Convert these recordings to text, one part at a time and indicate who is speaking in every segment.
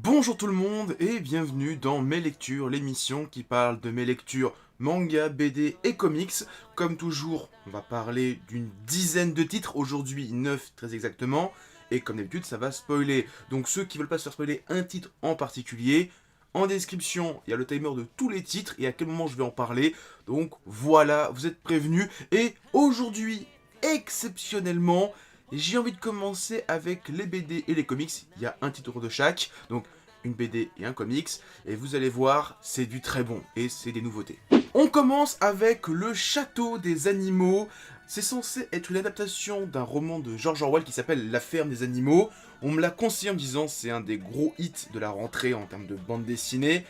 Speaker 1: Bonjour tout le monde et bienvenue dans Mes Lectures, l'émission qui parle de mes lectures manga, BD et comics. Comme toujours, on va parler d'une dizaine de titres, aujourd'hui 9 très exactement, et comme d'habitude ça va spoiler. Donc ceux qui veulent pas se faire spoiler un titre en particulier, en description il y a le timer de tous les titres et à quel moment je vais en parler. Donc voilà, vous êtes prévenus. Et aujourd'hui, exceptionnellement, j'ai envie de commencer avec les BD et les comics. Il y a un titre de chaque, donc une BD et un comics. Et vous allez voir, c'est du très bon et c'est des nouveautés. On commence avec Le Château des Animaux. C'est censé être une adaptation d'un roman de George Orwell qui s'appelle La Ferme des Animaux. On me l'a conseillé en me disant c'est un des gros hits de la rentrée en termes de bande dessinée.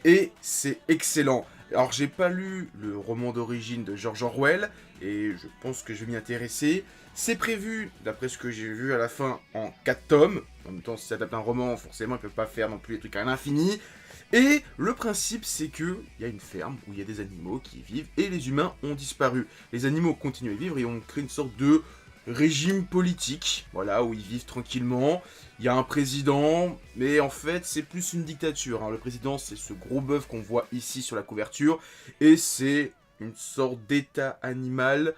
Speaker 1: Et c'est excellent. Alors j'ai pas lu le roman d'origine de George Orwell, et je pense que je vais m'y intéresser. C'est prévu, d'après ce que j'ai vu à la fin, en 4 tomes. En même temps, si ça adapte un roman, forcément, ils peuvent pas faire non plus des trucs à l'infini. Et le principe, c'est que il y a une ferme où il y a des animaux qui y vivent, et les humains ont disparu. Les animaux continuent à vivre et ont créé une sorte de régime politique, voilà, où ils vivent tranquillement. Il y a un président, mais en fait, c'est plus une dictature, hein. Le président, c'est ce gros bœuf qu'on voit ici sur la couverture, et c'est une sorte d'état animal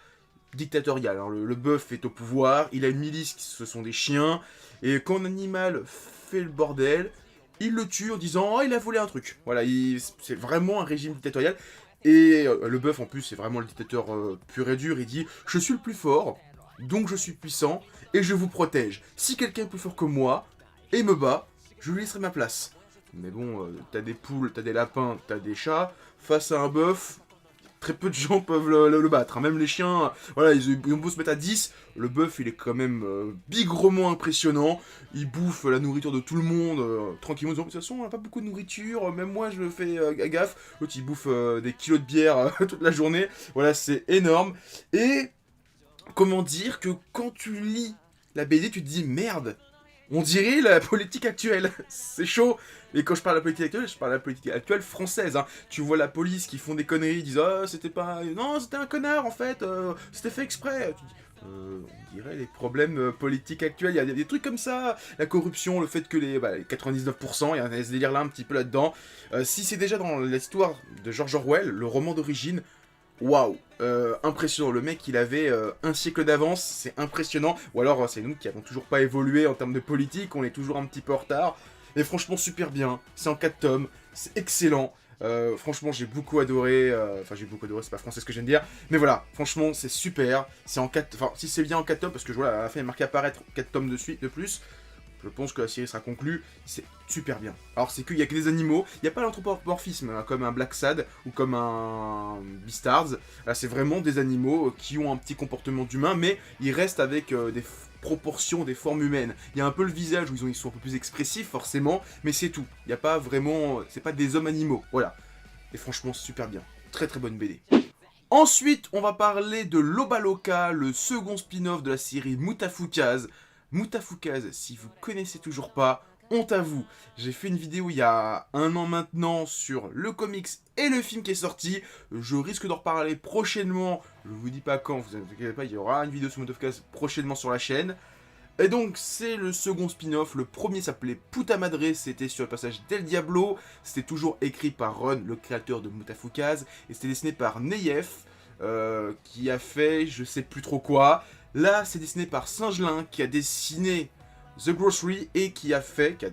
Speaker 1: dictatorial. Alors, le bœuf est au pouvoir, il a une milice, ce sont des chiens, et quand un animal fait le bordel, il le tue en disant « Oh, il a volé un truc ». Voilà, c'est vraiment un régime dictatorial. Et le bœuf, en plus, c'est vraiment le dictateur pur et dur. Il dit « Je suis le plus fort, donc je suis puissant, et je vous protège. Si quelqu'un est plus fort que moi, et me bat, je lui laisserai ma place. » Mais bon, t'as des poules, t'as des lapins, t'as des chats, face à un bœuf, très peu de gens peuvent le battre, hein. Même les chiens, voilà, ils ont beau se mettre à 10, le bœuf il est quand même bigrement impressionnant, il bouffe la nourriture de tout le monde, tranquillement, de toute façon on n'a pas beaucoup de nourriture, même moi je fais gaffe, l'autre il bouffe des kilos de bière toute la journée, voilà, c'est énorme. Et comment dire que quand tu lis la BD, tu te dis merde, on dirait la politique actuelle, c'est chaud. Et quand je parle de la politique actuelle, je parle de la politique actuelle française, hein. Tu vois la police qui font des conneries, ils disent ah c'était pas, non c'était un connard en fait, c'était fait exprès. Tu dis, on dirait les problèmes politiques actuels, il y a des trucs comme ça, la corruption, le fait que les 99%, il y a ce délire là un petit peu là-dedans. Si c'est déjà dans l'histoire de George Orwell, le roman d'origine, waouh, impressionnant. Le mec, il avait un siècle d'avance, c'est impressionnant. Ou alors, c'est nous qui avons toujours pas évolué en termes de politique, on est toujours un petit peu en retard. Mais franchement, super bien. C'est en 4 tomes, c'est excellent. Franchement, j'ai beaucoup adoré. Enfin, j'ai beaucoup adoré, c'est pas français ce que je viens de dire. Mais voilà, franchement, c'est super. C'est en 4. Enfin, si c'est bien en 4 tomes, parce que voilà, à la fin, il est marqué apparaître 4 tomes de suite de plus. Je pense que la série sera conclue, c'est super bien. Alors c'est qu'il y a que des animaux, il n'y a pas l'anthropomorphisme, hein, comme un Black Sad ou comme un Beastars. Là c'est vraiment des animaux qui ont un petit comportement d'humain, mais ils restent avec des proportions, des formes humaines. Il y a un peu le visage où ils sont un peu plus expressifs forcément, mais c'est tout. Il n'y a pas vraiment, c'est pas des hommes animaux, voilà. Et franchement super bien, très très bonne BD. Ensuite, on va parler de Lobaloka, le second spin-off de la série Mutafukaz. Mutafukaz, si vous connaissez toujours pas, honte à vous. J'ai fait une vidéo il y a un an maintenant sur le comics et le film qui est sorti. Je risque d'en reparler prochainement. Je vous dis pas quand, vous inquiétez pas, il y aura une vidéo sur Mutafukaz prochainement sur la chaîne. Et donc c'est le second spin-off, le premier s'appelait Puta Madre, c'était sur le passage Del Diablo, c'était toujours écrit par Ron, le créateur de Mutafukaz, et c'était dessiné par Neyef, qui a fait je sais plus trop quoi. Là c'est dessiné par Singelin, qui a dessiné The Grocery, et qui a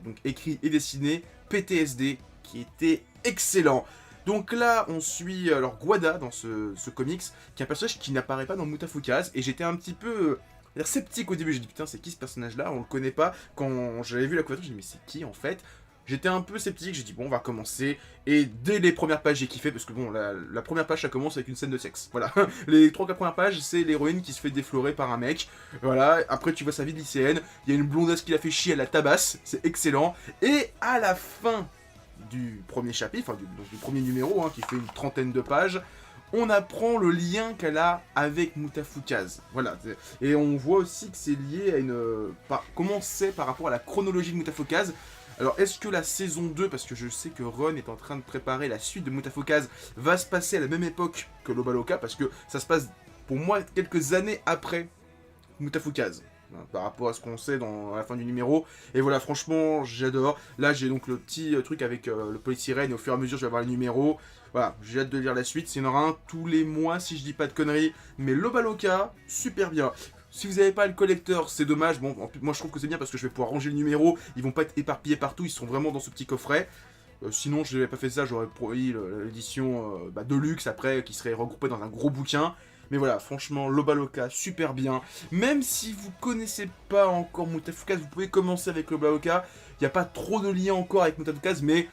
Speaker 1: donc écrit et dessiné PTSD, qui était excellent. Donc là, on suit alors Guada dans ce comics, qui est un personnage qui n'apparaît pas dans Mutafukaz, et j'étais un petit peu sceptique au début. J'ai dit putain, c'est qui ce personnage-là? On le connaît pas. Quand j'avais vu la couverture, j'ai dit mais c'est qui en fait? J'étais un peu sceptique, j'ai dit bon on va commencer, et dès les premières pages j'ai kiffé parce que bon la première page ça commence avec une scène de sexe, voilà. Les 3-4 premières pages c'est l'héroïne qui se fait déflorer par un mec, voilà, après tu vois sa vie de lycéenne, il y a une blondasse qui la fait chier, elle la tabasse, c'est excellent, et à la fin du premier chapitre, enfin du premier numéro, hein, qui fait une trentaine de pages, on apprend le lien qu'elle a avec Mutafukaz. Voilà. Et on voit aussi que c'est lié à une... comment c'est par rapport à la chronologie de Mutafukaz. Alors, est-ce que la saison 2, parce que je sais que Ron est en train de préparer la suite de Mutafukaz, va se passer à la même époque que Lobaloka, parce que ça se passe, pour moi, quelques années après Mutafukaz. hein, par rapport à ce qu'on sait à la fin du numéro. Et voilà, franchement, j'adore. Là, j'ai donc le petit truc avec le Polysirène, et au fur et à mesure, je vais avoir les numéros. Voilà, j'ai hâte de lire la suite. Il y en aura un tous les mois, si je dis pas de conneries. Mais Lobaloka, super bien. Si vous n'avez pas le collecteur, c'est dommage. Bon, moi je trouve que c'est bien parce que je vais pouvoir ranger le numéro. Ils vont pas être éparpillés partout, ils sont vraiment dans ce petit coffret. Sinon, je n'avais pas fait ça, j'aurais pris l'édition de luxe après, qui serait regroupée dans un gros bouquin. Mais voilà, franchement, Lobaloka, super bien. Même si vous connaissez pas encore Mutafukaz, vous pouvez commencer avec Lobaloka. Il n'y a pas trop de lien encore avec Mutafukaz, mais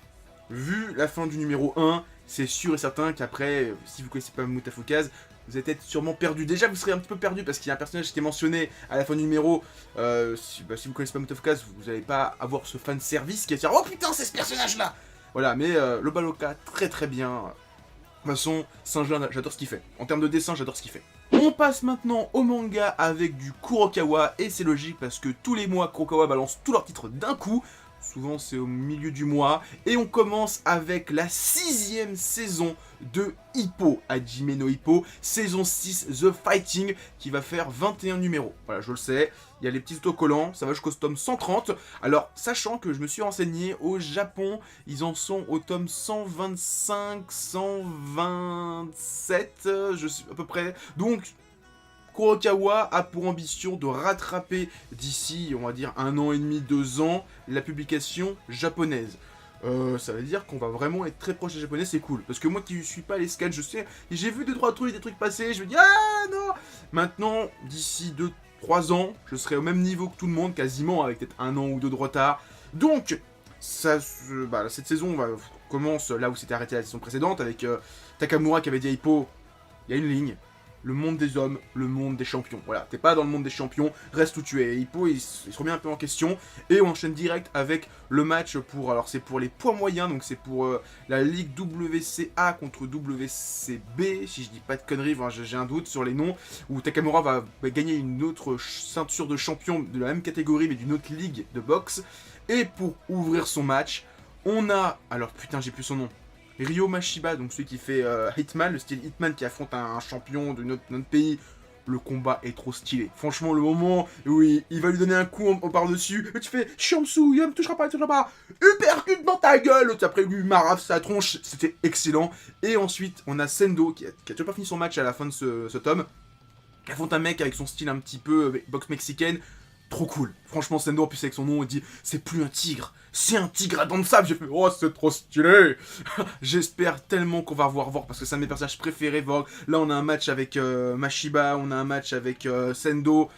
Speaker 1: vu la fin du numéro 1, c'est sûr et certain qu'après, si vous connaissez pas Mutafukaz, vous êtes sûrement perdu. Déjà, vous serez un petit peu perdu parce qu'il y a un personnage qui est mentionné à la fin du numéro. Si vous connaissez pas Mutafukaz, vous n'allez pas avoir ce fan service qui va dire oh putain, c'est ce personnage-là. Voilà, mais Lobaloka, très très bien. De toute façon, Saint-Jean, j'adore ce qu'il fait. En termes de dessin, j'adore ce qu'il fait. On passe maintenant au manga avec du Kurokawa, et c'est logique parce que tous les mois, Kurokawa balance tous leurs titres d'un coup. Souvent, c'est au milieu du mois. Et on commence avec la 6ème saison de Hippo, Hajime no Hippo, saison 6, The Fighting, qui va faire 21 numéros. Voilà, je le sais, il y a les petits autocollants, ça va jusqu'au tome 130. Alors, sachant que je me suis renseigné, au Japon, ils en sont au tome 125, 127, je sais à peu près. Donc, Kurokawa a pour ambition de rattraper d'ici, on va dire, 1 an et demi, 2 ans, la publication japonaise. Ça veut dire qu'on va vraiment être très proche des japonais, c'est cool. Parce que moi qui ne suis pas les scans, je sais, j'ai vu 2-3 trucs, des trucs passer, je me dis ah non. Maintenant, d'ici 2-3 ans, je serai au même niveau que tout le monde, quasiment, avec peut-être 1 an ou 2 de retard. Donc, cette saison commence là où s'était arrêté la saison précédente, avec Takamura qui avait dit à Hippo, il y a une ligne. Le monde des hommes, le monde des champions. Voilà, t'es pas dans le monde des champions, reste où tu es. Et Hippo, il se remet un peu en question. Et on enchaîne direct avec le match pour... Alors, c'est pour les poids moyens, donc c'est pour la Ligue WCA contre WCB, si je dis pas de conneries, j'ai un doute sur les noms, où Takamura va gagner une autre ceinture de champion de la même catégorie, mais d'une autre ligue de boxe. Et pour ouvrir son match, on a... Alors, putain, j'ai plus son nom. Ryo Mashiba, donc celui qui fait Hitman, le style Hitman qui affronte un champion de notre pays. Le combat est trop stylé. Franchement, le moment où il va lui donner un coup par-dessus, tu fais Shiamsu, il me touchera pas, il me touchera pas. Uppercut dans ta gueule. Après lui marave sa tronche, c'était excellent. Et ensuite, on a Sendo qui a toujours pas fini son match à la fin de ce tome, qui affronte un mec avec son style un petit peu boxe mexicaine. Trop cool. Franchement, Sendo, en plus avec son nom, il dit c'est plus un tigre, c'est un tigre à dents de sable. J'ai fait oh, c'est trop stylé. J'espère tellement qu'on va revoir Vork parce que c'est un de mes personnages préférés, Vork. Là, on a un match avec Mashiba, on a un match avec Sendo.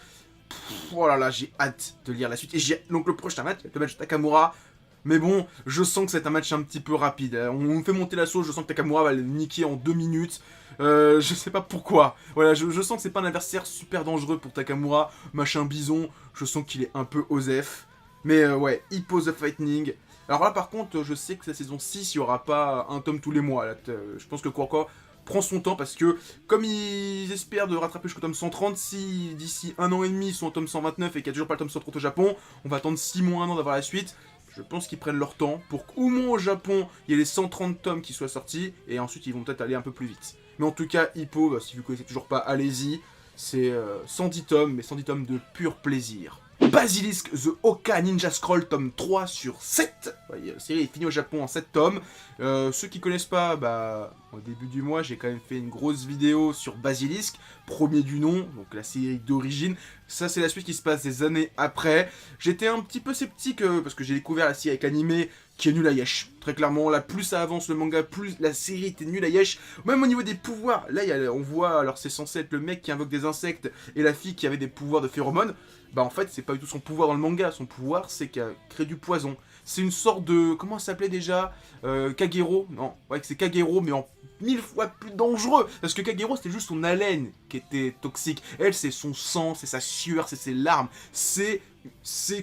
Speaker 1: Oh là là, j'ai hâte de lire la suite. Et donc, le prochain match, le match de Takamura. Mais bon, je sens que c'est un match un petit peu rapide. On fait monter la sauce, je sens que Takamura va le niquer en 2 minutes. Je sais pas pourquoi. Voilà, je sens que c'est pas un adversaire super dangereux pour Takamura. Machin bison, je sens qu'il est un peu osef. Mais ouais, Hippo the Fighting. Alors là, par contre, je sais que la saison 6, il y aura pas un tome tous les mois. Là, je pense que Kurokawa prend son temps parce que, comme ils espèrent de rattraper jusqu'au tome 130, si d'ici 1 an et demi ils sont au tome 129 et qu'il n'y a toujours pas le tome 130 au Japon, on va attendre 6 mois, 1 an d'avoir la suite. Je pense qu'ils prennent leur temps pour qu'au moins au Japon, il y ait les 130 tomes qui soient sortis, et ensuite ils vont peut-être aller un peu plus vite. Mais en tout cas, Hippo, si vous ne connaissez toujours pas, allez-y. C'est 110 tomes, mais 110 tomes de pur plaisir. Basilisk The Oka Ninja Scroll, tome 3 sur 7. La série est finie au Japon en 7 tomes. Ceux qui connaissent pas, au début du mois, j'ai quand même fait une grosse vidéo sur Basilisk, premier du nom, donc la série d'origine. Ça, c'est la suite qui se passe des années après. J'étais un petit peu sceptique, parce que j'ai découvert la série avec l'animé, qui est nul à yesh. Très clairement, là, plus ça avance le manga, plus la série était nulle à yesh. Même au niveau des pouvoirs, là, on voit, alors c'est censé être le mec qui invoque des insectes, et la fille qui avait des pouvoirs de phéromones. En fait, c'est pas du tout son pouvoir dans le manga. Son pouvoir, c'est qu'elle crée du poison. C'est une sorte de... Comment ça s'appelait déjà Kagero. Non, ouais, c'est Kagero, mais en 1000 fois plus dangereux. Parce que Kagero, c'était juste son haleine qui était toxique. Elle, c'est son sang, c'est sa sueur, c'est ses larmes. C'est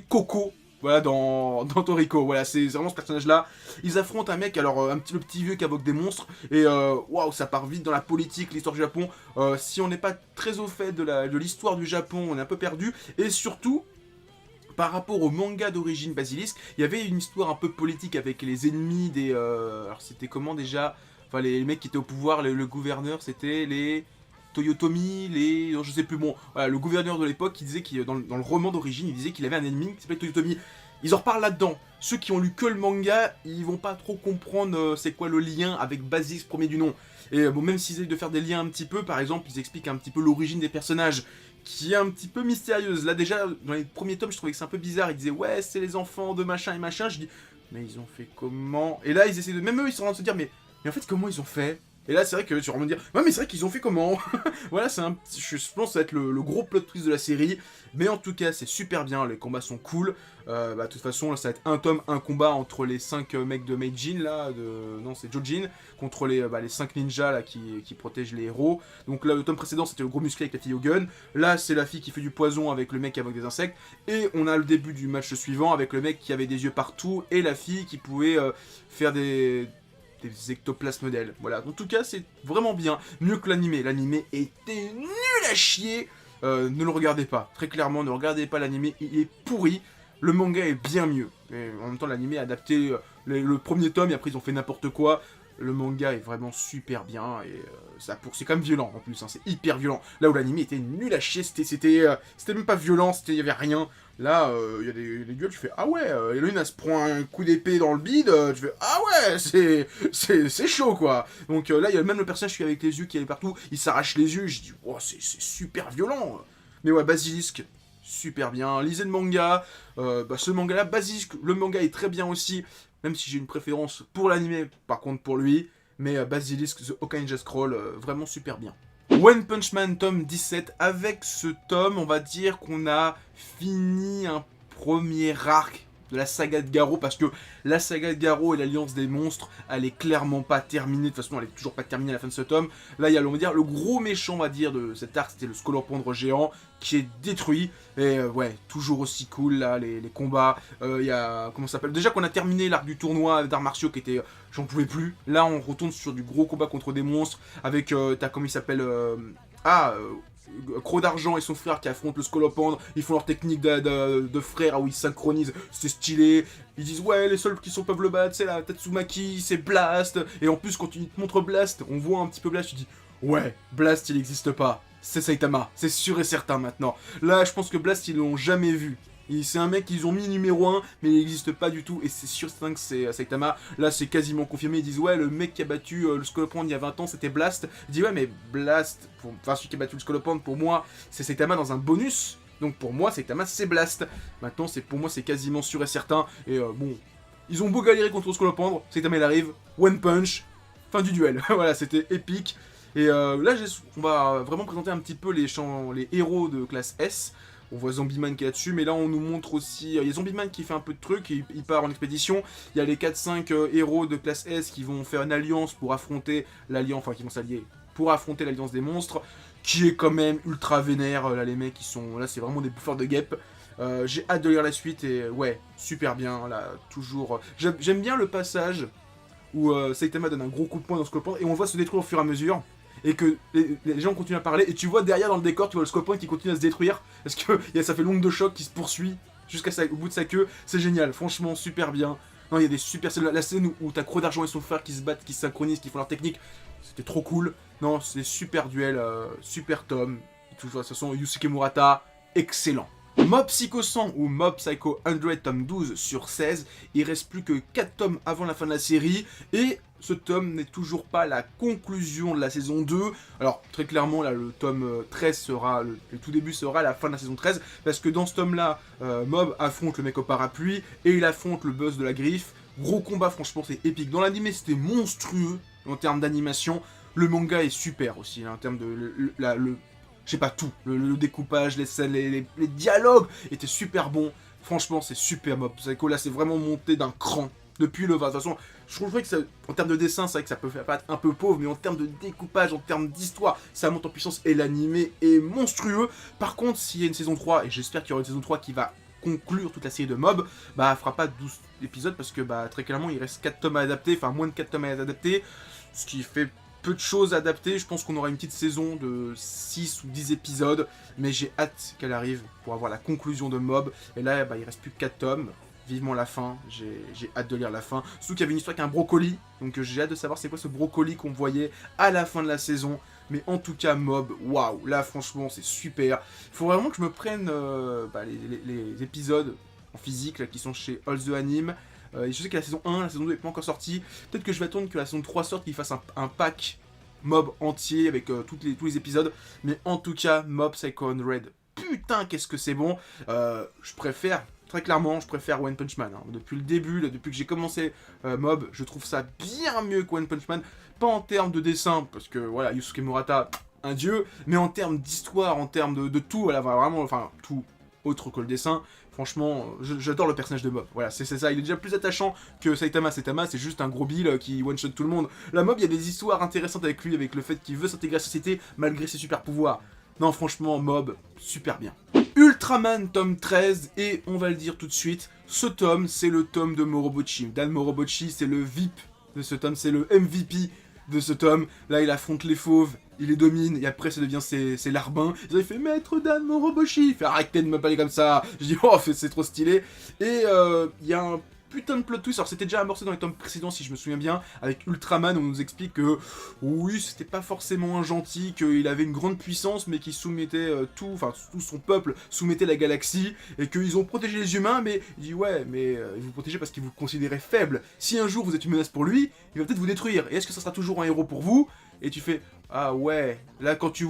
Speaker 1: Coco. Voilà, dans Toriko. Voilà, c'est vraiment ce personnage-là. Ils affrontent un mec, alors le petit vieux qui invoque des monstres. Et waouh, ça part vite dans la politique, l'histoire du Japon. Si on n'est pas très au fait de l'histoire du Japon, on est un peu perdu. Et surtout, par rapport au manga d'origine Basilisk, il y avait une histoire un peu politique avec les ennemis des... alors c'était comment déjà? Enfin, les mecs qui étaient au pouvoir, le gouverneur, c'était les... Toyotomi, je sais plus, bon, voilà, le gouverneur de l'époque qui disait qu'il, dans le roman d'origine, il disait qu'il avait un ennemi qui s'appelait Toyotomi. Ils en reparlent là-dedans. Ceux qui ont lu que le manga, ils vont pas trop comprendre c'est quoi le lien avec Basilisk premier du nom. Et bon, même s'ils essayent de faire des liens un petit peu, par exemple, ils expliquent un petit peu l'origine des personnages, qui est un petit peu mystérieuse. Là déjà, dans les premiers tomes, je trouvais que c'est un peu bizarre. Ils disaient, ouais, c'est les enfants de machin et machin. Je dis, mais ils ont fait comment? Et là, ils essaient de... Même eux, ils sont en train de se dire, mais en fait, comment ils ont fait? Et là, c'est vrai que tu vas me dire, ouais, mais c'est vrai qu'ils ont fait comment? Voilà, c'est un petit... Je pense que ça va être le gros plot twist de la série. Mais en tout cas, c'est super bien, les combats sont cool. De toute façon, là, ça va être un tome, un combat entre les 5 mecs de Meijin, là, non, c'est Jojin, contre les 5 ninjas, là, qui protègent les héros. Donc là, le tome précédent, c'était le gros musclé avec la fille au gun. Là, c'est la fille qui fait du poison avec le mec qui invoque des insectes. Et on a le début du match suivant avec le mec qui avait des yeux partout et la fille qui pouvait faire des ectoplasmes d'elle. Voilà, en tout cas, c'est vraiment bien. Mieux que l'animé. L'animé était nul à chier. Ne le regardez pas. Très clairement, ne regardez pas l'animé. Il est pourri. Le manga est bien mieux. Et en même temps, l'animé a adapté le premier tome et après, ils ont fait n'importe quoi. Le manga est vraiment super bien et c'est quand même violent en plus, hein, c'est hyper violent. Là où l'anime était nul à chier, c'était même pas violent, il y avait rien. Là, il y a des gueules, tu fais ah ouais, Héloïne elle se prend un coup d'épée dans le bide, tu fais ah ouais, c'est chaud quoi. Donc là, il y a même le personnage qui est avec les yeux qui est partout, il s'arrache les yeux, je dis oh, c'est super violent. Mais ouais, Basilisk, super bien. Lisez le manga, ce manga là, Basilisk, le manga est très bien aussi. Même si j'ai une préférence pour l'anime, par contre pour lui. Mais Basilisk, The Hokage Scroll, vraiment super bien. One Punch Man, tome 17. Avec ce tome, on va dire qu'on a fini un premier arc de la saga de Garou. Parce que la saga de Garou et l'Alliance des Monstres, elle est clairement pas terminée. De toute façon, elle est toujours pas terminée à la fin de ce tome. Là, il y a, on va dire, le gros méchant, on va dire, de cet arc, c'était le Scolopendre géant, qui est détruit. Et ouais, toujours aussi cool, là, les combats. Il y a, comment ça s'appelle? Déjà qu'on a terminé l'arc du tournoi d'arts martiaux qui était... J'en pouvais plus. Là, on retourne sur du gros combat contre des monstres. Avec, t'as, comment il s'appelle Croc d'Argent et son frère qui affrontent le Scolopendre. Ils font leur technique de frère où ils synchronisent. C'est stylé. Ils disent ouais, les seuls qui peuvent le battre, c'est la Tatsumaki, c'est Blast. Et en plus, quand tu te montres Blast, on voit un petit peu Blast, tu dis ouais, Blast il n'existe pas. C'est Saitama, c'est sûr et certain maintenant. Là, je pense que Blast, ils l'ont jamais vu. C'est un mec qu'ils ont mis numéro 1, mais il n'existe pas du tout, et c'est sûr et certain que c'est Saitama. Là, c'est quasiment confirmé, ils disent ouais, le mec qui a battu le Scolopendre il y a 20 ans, c'était Blast. Il dit ouais, mais Blast, enfin celui qui a battu le Scolopendre, pour moi, c'est Saitama dans un bonus. Donc pour moi, Saitama, c'est Blast. Maintenant, pour moi, c'est quasiment sûr et certain. Et bon, ils ont beau galérer contre le Scolopendre, Saitama il arrive, One Punch, fin du duel. Voilà, c'était épique. Et là, on va vraiment présenter un petit peu les héros de classe S. On voit Zombieman qui est là-dessus, mais là on nous montre aussi... Il y a Zombieman qui fait un peu de trucs, il part en expédition. Il y a les 4-5 héros de classe S qui vont faire une alliance pour affronter l'alliance... Enfin, qui vont s'allier pour affronter l'alliance des monstres, qui est quand même ultra vénère. Là, les mecs, là, c'est vraiment des bouffeurs de guêpes. J'ai hâte de lire la suite, et ouais, super bien, là, toujours... J'aime bien le passage où Saitama donne un gros coup de poing dans ce Scolopendre, et on voit se détruire au fur et à mesure. Et que les gens continuent à parler, et tu vois derrière dans le décor, tu vois le Scolopendre qui continue à se détruire, parce que ça fait l'ongle de choc qui se poursuit jusqu'au bout de sa queue, c'est génial, franchement super bien. Non, il y a des super scènes, la scène où t'as Croc d'Argent et son frère qui se battent, qui se synchronisent, qui font leur technique, c'était trop cool. Non, c'est super duel, super tome, toujours de toute façon Yusuke Murata, excellent. Mob Psycho 100 ou Mob Psycho 100 tome 12 sur 16, il reste plus que 4 tomes avant la fin de la série, et ce tome n'est toujours pas la conclusion de la saison 2. Alors très clairement là le tome 13 sera, le tout début sera la fin de la saison 13, parce que dans ce tome là, Mob affronte le mec au parapluie, et il affronte le boss de la griffe. Gros combat, franchement c'est épique. Dans l'anime c'était monstrueux en termes d'animation, le manga est super aussi, hein, en termes de je sais pas tout, le découpage, les scènes, les dialogues étaient super bons. Franchement, c'est super Mob Psycho. Là, c'est vraiment monté d'un cran depuis le 20. De toute façon, je trouverais que ça, en termes de dessin, c'est vrai que ça peut paraître un peu pauvre, mais en termes de découpage, en termes d'histoire, ça monte en puissance et l'animé est monstrueux. Par contre, s'il y a une saison 3, et j'espère qu'il y aura une saison 3 qui va conclure toute la série de Mob, bah, elle fera pas 12 épisodes parce que, bah, très clairement, il reste 4 tomes à adapter, enfin, moins de 4 tomes à adapter, ce qui fait peu de choses à adapter. Je pense qu'on aura une petite saison de 6 ou 10 épisodes, mais j'ai hâte qu'elle arrive pour avoir la conclusion de Mob. Et là, bah, il reste plus que 4 tomes. Vivement la fin, j'ai hâte de lire la fin. Surtout qu'il y avait une histoire avec un brocoli, donc j'ai hâte de savoir c'est quoi ce brocoli qu'on voyait à la fin de la saison. mais en tout cas, Mob, waouh, là, franchement, c'est super. Il faut vraiment que je me prenne les épisodes en physique, là, qui sont chez All The Anime. Je sais que la saison 1, la saison 2 n'est pas encore sortie. Peut-être que je vais attendre que la saison 3 sorte, qu'ils fassent un pack Mob entier avec tous les épisodes. Mais en tout cas, Mob Psycho 100, putain, qu'est-ce que c'est bon. Je préfère, très clairement, je préfère One Punch Man. Hein. Depuis le début, là, depuis que j'ai commencé Mob, je trouve ça bien mieux que One Punch Man. Pas en termes de dessin, parce que voilà, Yusuke Murata, un dieu, mais en termes d'histoire, en termes de tout, voilà, vraiment, enfin, tout autre que le dessin. Franchement, j'adore le personnage de Mob. Voilà, c'est ça. Il est déjà plus attachant que Saitama. Saitama, c'est juste un gros bill qui one-shot tout le monde. La Mob, il y a des histoires intéressantes avec lui, avec le fait qu'il veut s'intégrer à la société malgré ses super pouvoirs. Non, franchement, Mob, super bien. Ultraman, tome 13, et on va le dire tout de suite, ce tome, c'est le tome de Morobochi. Dan Morobochi, c'est le VIP de ce tome, c'est le MVP de ce tome. Là, il affronte les fauves, il les domine, et après, ça devient ses larbins. Ils avaient fait Maître Dan Morobochi. Il fait arrêtez de me parler comme ça. Je dis oh, c'est trop stylé. Et il y a un putain de plot twist. Alors, c'était déjà amorcé dans les tomes précédents, si je me souviens bien, avec Ultraman, on nous explique que oui, c'était pas forcément un gentil, qu'il avait une grande puissance, mais qu'il soumettait tout son peuple soumettait la galaxie, et qu'ils ont protégé les humains, mais il dit ouais, mais ils vous protégez parce qu'ils vous considéraient faible. Si un jour vous êtes une menace pour lui, il va peut-être vous détruire. Et est-ce que ça sera toujours un héros pour vous? Et tu fais ah ouais, là quand tu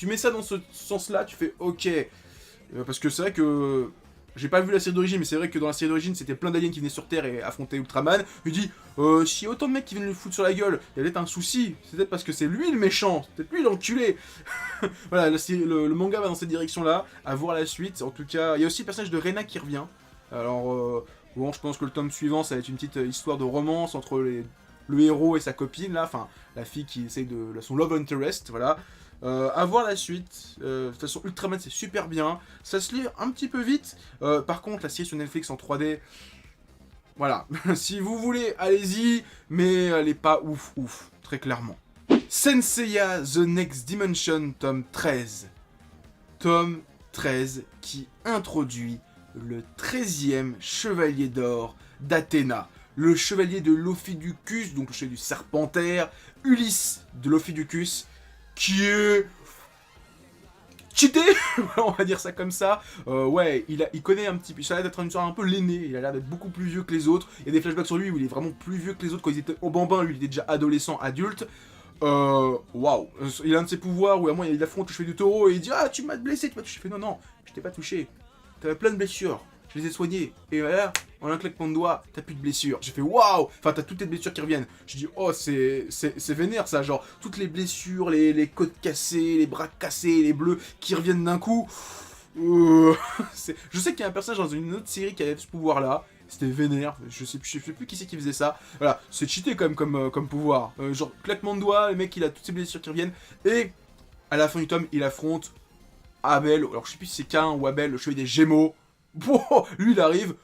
Speaker 1: mets ça dans ce sens-là, tu fais ok. Parce que c'est vrai que j'ai pas vu la série d'origine, mais c'est vrai que dans la série d'origine, c'était plein d'aliens qui venaient sur Terre et affrontaient Ultraman. Je lui dis, s'il y a autant de mecs qui viennent lui foutre sur la gueule, il y a peut-être un souci. C'est peut-être parce que c'est lui le méchant, c'est peut-être lui l'enculé. Voilà, le manga va dans cette direction-là, à voir la suite. En tout cas, il y a aussi le personnage de Rena qui revient. Alors, bon, je pense que le tome suivant, ça va être une petite histoire de romance entre le héros et sa copine, là, enfin, la fille qui essaye de son love interest, voilà. À voir la suite. De toute façon, Ultraman c'est super bien. Ça se lit un petit peu vite. Par contre, la série sur Netflix en 3D, voilà. Si vous voulez, allez-y, mais elle est pas ouf, très clairement. Senseiya The Next Dimension, tome 13. Tome 13 qui introduit le 13e chevalier d'or d'Athéna. Le chevalier de l'Ophidicus, donc le chevalier du Serpentaire, Ulysse de l'Ophidicus, qui est cheaté, on va dire ça comme ça. Ouais, il connaît un petit peu, ça a l'air d'être une histoire un peu l'aîné, il a l'air d'être beaucoup plus vieux que les autres. Il y a des flashbacks sur lui où il est vraiment plus vieux que les autres quand ils étaient au bambin, lui il était déjà adolescent, adulte. Waouh, il a un de ses pouvoirs où à moi il affronte le chevalier du taureau et il dit ah tu m'as blessé, tu m'as touché. Je fais non non, je t'ai pas touché, t'avais plein de blessures. Je les ai soignés, et voilà, en un claquement de doigts, t'as plus de blessures. J'ai fait waouh, enfin t'as toutes tes blessures qui reviennent. Je dis oh c'est vénère ça, genre toutes les blessures, les côtes cassées, les bras cassés, les bleus qui reviennent d'un coup. Je sais qu'il y a un personnage dans une autre série qui avait ce pouvoir là. C'était vénère, je sais plus qui c'est qui faisait ça. Voilà, c'est cheaté quand même comme pouvoir. Genre claquement de doigts, le mec il a toutes ses blessures qui reviennent. Et à la fin du tome, il affronte Abel, alors je sais plus si c'est Cain ou Abel, le chevalier des Gémeaux. Bon, lui il arrive,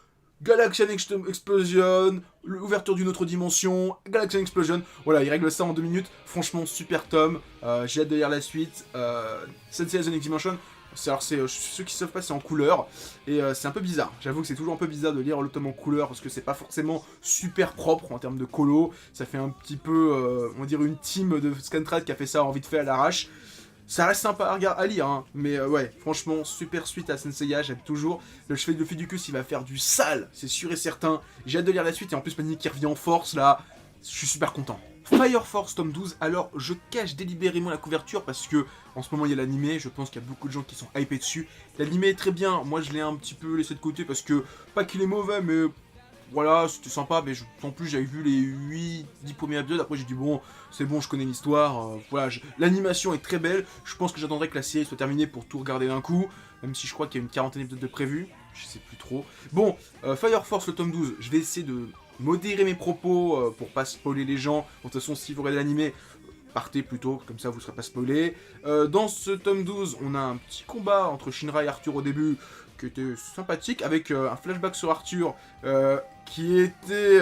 Speaker 1: Galaxian Explosion, l'ouverture d'une autre dimension, Galaxian Explosion, voilà, il règle ça en 2 minutes, franchement super tome, j'ai hâte de lire la suite, Senseiya The Next Dimension, ceux qui savent pas c'est en couleur, et c'est un peu bizarre, j'avoue que c'est toujours un peu bizarre de lire le tome en couleur, parce que c'est pas forcément super propre en termes de colo, ça fait un petit peu, on va dire une team de Scantrad qui a fait ça en vite fait à l'arrache. Ça reste sympa à lire, hein. Mais ouais, franchement, super suite à Senseiya, j'aime toujours. Le chevalier de Ophidicus, il va faire du sale, c'est sûr et certain. J'ai hâte de lire la suite, et en plus, Panic qui revient en force, là, je suis super content. Fire Force, tome 12, alors je cache délibérément la couverture, parce que en ce moment, il y a l'animé, je pense qu'il y a beaucoup de gens qui sont hypés dessus. L'animé est très bien, moi je l'ai un petit peu laissé de côté, parce que, pas qu'il est mauvais, mais... Voilà, c'était sympa, mais en plus j'avais vu les 8-10 premiers épisodes, après j'ai dit bon, c'est bon, je connais l'histoire, voilà, l'animation est très belle, je pense que j'attendrai que la série soit terminée pour tout regarder d'un coup, même si je crois qu'il y a une 40aine d'épisodes de prévu, je sais plus trop. Bon, Fire Force le tome 12, je vais essayer de modérer mes propos pour pas spoiler les gens, de toute façon si vous regardez l'animé, partez plutôt, comme ça vous ne serez pas spoilé. Dans ce tome 12, on a un petit combat entre Shinra et Arthur au début, qui était sympathique, avec un flashback sur Arthur, qui était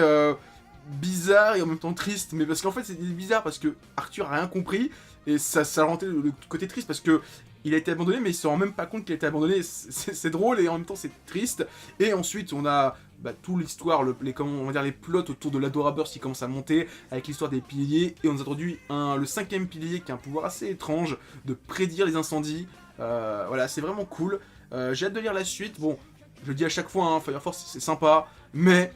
Speaker 1: bizarre et en même temps triste, mais parce qu'en fait c'est bizarre parce que Arthur a rien compris, et ça rendait le côté triste parce que il a été abandonné, mais il se rend même pas compte qu'il a été abandonné, c'est drôle et en même temps c'est triste. Et ensuite on a toute l'histoire, comment on va dire, les plots autour de l'Adoraburst qui commencent à monter, avec l'histoire des piliers, et on nous introduit le 5ème pilier qui a un pouvoir assez étrange de prédire les incendies. Voilà, c'est vraiment cool. J'ai hâte de lire la suite. Bon, je le dis à chaque fois, hein, Fire Force c'est sympa, mais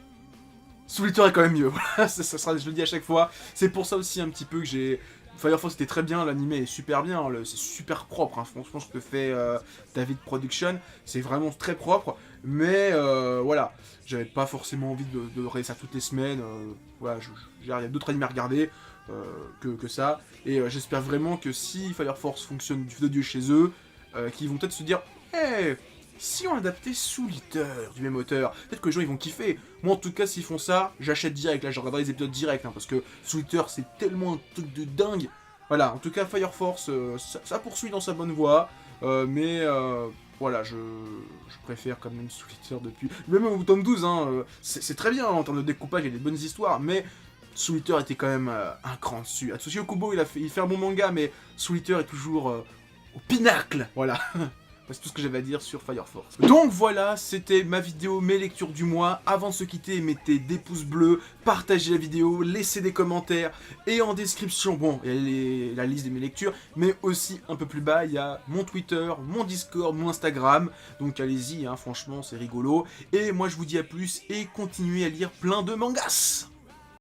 Speaker 1: Soul Eater est quand même mieux. Voilà, je le dis à chaque fois. C'est pour ça aussi un petit peu que j'ai... Fire Force était très bien, l'animé est super bien, c'est super propre, hein, franchement ce que fait David Production, c'est vraiment très propre, mais voilà, j'avais pas forcément envie de regarder ça toutes les semaines, voilà, il y a d'autres animés à regarder que ça, et j'espère vraiment que si Fire Force fonctionne du feu de Dieu chez eux, qu'ils vont peut-être se dire, hey, si on adaptait Soul Eater du même auteur, peut-être que les gens ils vont kiffer. Moi en tout cas s'ils font ça, j'achète direct, là je regarderai les épisodes direct, hein, parce que Soul Eater c'est tellement un truc de dingue. Voilà, en tout cas Fire Force, ça poursuit dans sa bonne voie, mais voilà, je préfère quand même Soul Eater depuis... Même au tome 12, hein, c'est très bien en termes de découpage, il y a des bonnes histoires, mais Soul Eater était quand même un cran dessus. Atsushi Okubo il fait un bon manga, mais Soul Eater est toujours au pinacle, voilà. C'est tout ce que j'avais à dire sur Fire Force. Donc voilà, c'était ma vidéo, mes lectures du mois. Avant de se quitter, mettez des pouces bleus, partagez la vidéo, laissez des commentaires. Et en description, bon, il y a la liste de mes lectures, mais aussi un peu plus bas, il y a mon Twitter, mon Discord, mon Instagram. Donc allez-y, hein, franchement, c'est rigolo. Et moi, je vous dis à plus et continuez à lire plein de mangas.